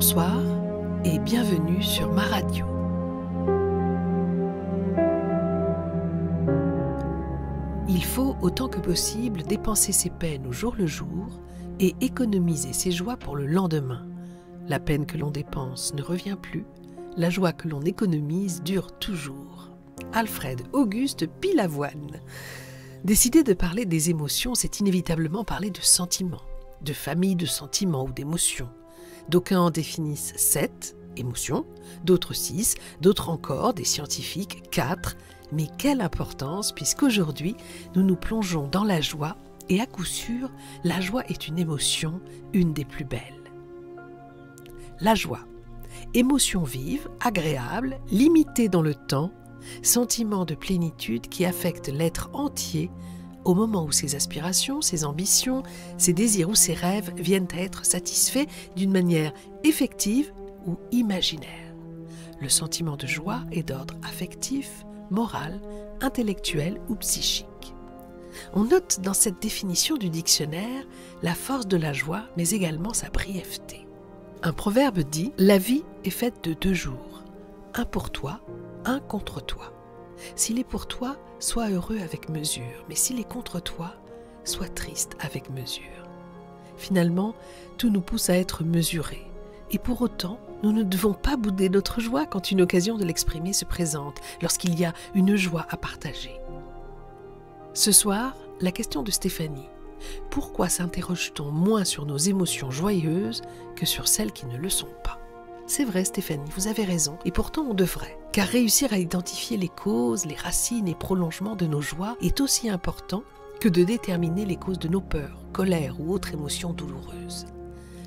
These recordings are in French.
Bonsoir et bienvenue sur ma radio. Il faut autant que possible dépenser ses peines au jour le jour et économiser ses joies pour le lendemain. La peine que l'on dépense ne revient plus, la joie que l'on économise dure toujours. Alfred Auguste Pilavoine. Décider de parler des émotions, c'est inévitablement parler de sentiments, de famille de sentiments ou d'émotions. D'aucuns en définissent 7 émotions, d'autres 6, d'autres encore, des scientifiques 4. Mais quelle importance, puisqu'aujourd'hui, nous nous plongeons dans la joie, et à coup sûr, la joie est une émotion, une des plus belles. La joie, émotion vive, agréable, limitée dans le temps, sentiment de plénitude qui affecte l'être entier au moment où ses aspirations, ses ambitions, ses désirs ou ses rêves viennent à être satisfaits d'une manière effective ou imaginaire. Le sentiment de joie est d'ordre affectif, moral, intellectuel ou psychique. On note dans cette définition du dictionnaire la force de la joie, mais également sa brièveté. Un proverbe dit « La vie est faite de 2 jours, un pour toi, un contre toi. S'il est pour toi, sois heureux avec mesure, mais s'il est contre toi, sois triste avec mesure. » Finalement, tout nous pousse à être mesurés. Et pour autant, nous ne devons pas bouder notre joie quand une occasion de l'exprimer se présente, lorsqu'il y a une joie à partager. Ce soir, la question de Stéphanie. Pourquoi s'interroge-t-on moins sur nos émotions joyeuses que sur celles qui ne le sont pas ? C'est vrai Stéphanie, vous avez raison, et pourtant on devrait, car réussir à identifier les causes, les racines et prolongements de nos joies est aussi important que de déterminer les causes de nos peurs, colères ou autres émotions douloureuses.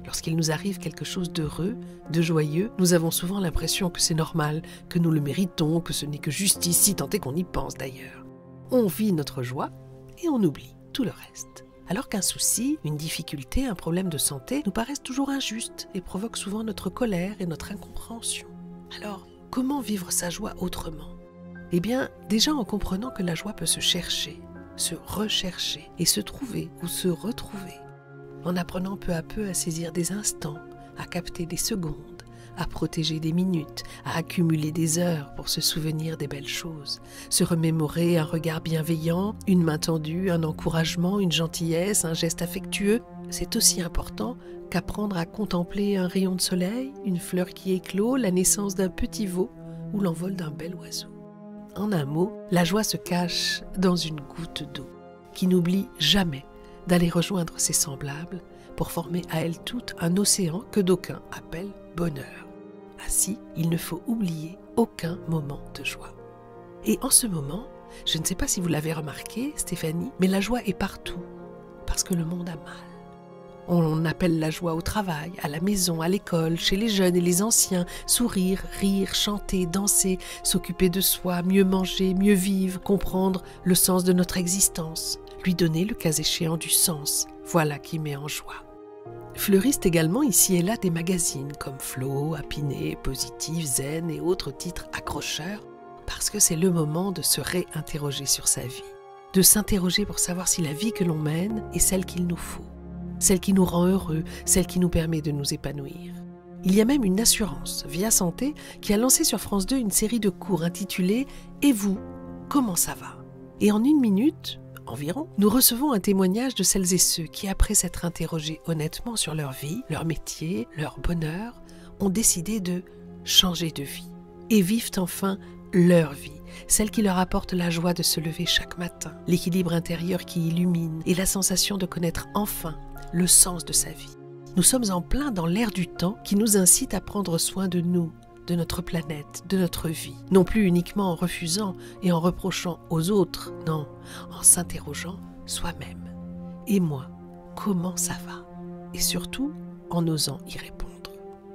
Lorsqu'il nous arrive quelque chose d'heureux, de joyeux, nous avons souvent l'impression que c'est normal, que nous le méritons, que ce n'est que justice, si tant est qu'on y pense d'ailleurs. On vit notre joie et on oublie tout le reste. Alors qu'un souci, une difficulté, un problème de santé nous paraissent toujours injustes et provoquent souvent notre colère et notre incompréhension. Alors, comment vivre sa joie autrement ? Eh bien, déjà en comprenant que la joie peut se chercher, se rechercher et se trouver ou se retrouver. En apprenant peu à peu à saisir des instants, à capter des secondes, à protéger des minutes, à accumuler des heures pour se souvenir des belles choses, se remémorer un regard bienveillant, une main tendue, un encouragement, une gentillesse, un geste affectueux. C'est aussi important qu'apprendre à contempler un rayon de soleil, une fleur qui éclot, la naissance d'un petit veau ou l'envol d'un bel oiseau. En un mot, la joie se cache dans une goutte d'eau qui n'oublie jamais d'aller rejoindre ses semblables pour former à elle toute un océan que d'aucuns appellent bonheur. Ainsi, il ne faut oublier aucun moment de joie. Et en ce moment, je ne sais pas si vous l'avez remarqué, Stéphanie, mais la joie est partout, parce que le monde a mal. On appelle la joie au travail, à la maison, à l'école, chez les jeunes et les anciens, sourire, rire, chanter, danser, s'occuper de soi, mieux manger, mieux vivre, comprendre le sens de notre existence, lui donner le cas échéant du sens, voilà qui met en joie. Fleurissent également ici et là des magazines comme Flo, Happiness, Positif, Zen et autres titres accrocheurs, parce que c'est le moment de se réinterroger sur sa vie, de s'interroger pour savoir si la vie que l'on mène est celle qu'il nous faut, celle qui nous rend heureux, celle qui nous permet de nous épanouir. Il y a même une assurance, Via Santé, qui a lancé sur France 2 une série de cours intitulée « Et vous, comment ça va ?» Et en 1 minute, environ, nous recevons un témoignage de celles et ceux qui, après s'être interrogés honnêtement sur leur vie, leur métier, leur bonheur, ont décidé de changer de vie et vivent enfin leur vie, celle qui leur apporte la joie de se lever chaque matin, l'équilibre intérieur qui illumine et la sensation de connaître enfin le sens de sa vie. Nous sommes en plein dans l'ère du temps qui nous incite à prendre soin de nous, de notre planète, de notre vie. Non plus uniquement en refusant et en reprochant aux autres, non, en s'interrogeant soi-même. Et moi, comment ça va ? Et surtout, en osant y répondre.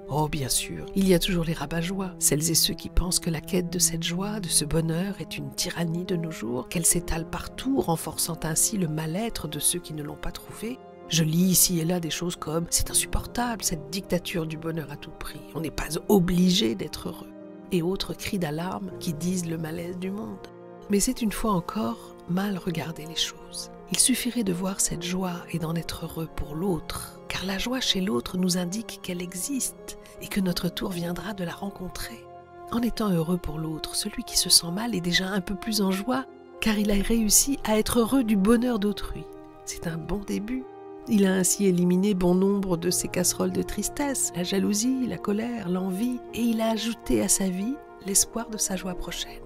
Oh bien sûr, il y a toujours les rabat-joie, celles et ceux qui pensent que la quête de cette joie, de ce bonheur est une tyrannie de nos jours, qu'elle s'étale partout, renforçant ainsi le mal-être de ceux qui ne l'ont pas trouvé. Je lis ici et là des choses comme « c'est insupportable, cette dictature du bonheur à tout prix, on n'est pas obligé d'être heureux » et autres cris d'alarme qui disent le malaise du monde. Mais c'est une fois encore mal regarder les choses. Il suffirait de voir cette joie et d'en être heureux pour l'autre, car car la joie chez l'autre nous indique qu'elle existe et que notre tour viendra de la rencontrer. En étant heureux pour l'autre, celui qui se sent mal est déjà un peu plus en joie, car il a réussi à être heureux du bonheur d'autrui. C'est un bon début. Il a ainsi éliminé bon nombre de ses casseroles de tristesse, la jalousie, la colère, l'envie, et il a ajouté à sa vie l'espoir de sa joie prochaine.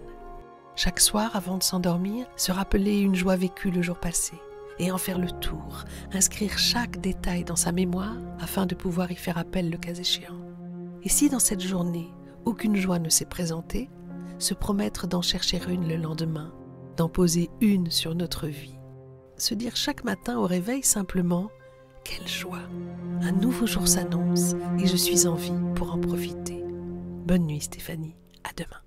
Chaque soir, avant de s'endormir, se rappeler une joie vécue le jour passé, et en faire le tour, inscrire chaque détail dans sa mémoire afin de pouvoir y faire appel le cas échéant. Et si dans cette journée, aucune joie ne s'est présentée, se promettre d'en chercher une le lendemain, d'en poser une sur notre vie. Se dire chaque matin au réveil simplement « Quelle joie! Un nouveau jour s'annonce et je suis en vie pour en profiter. » Bonne nuit Stéphanie, à demain.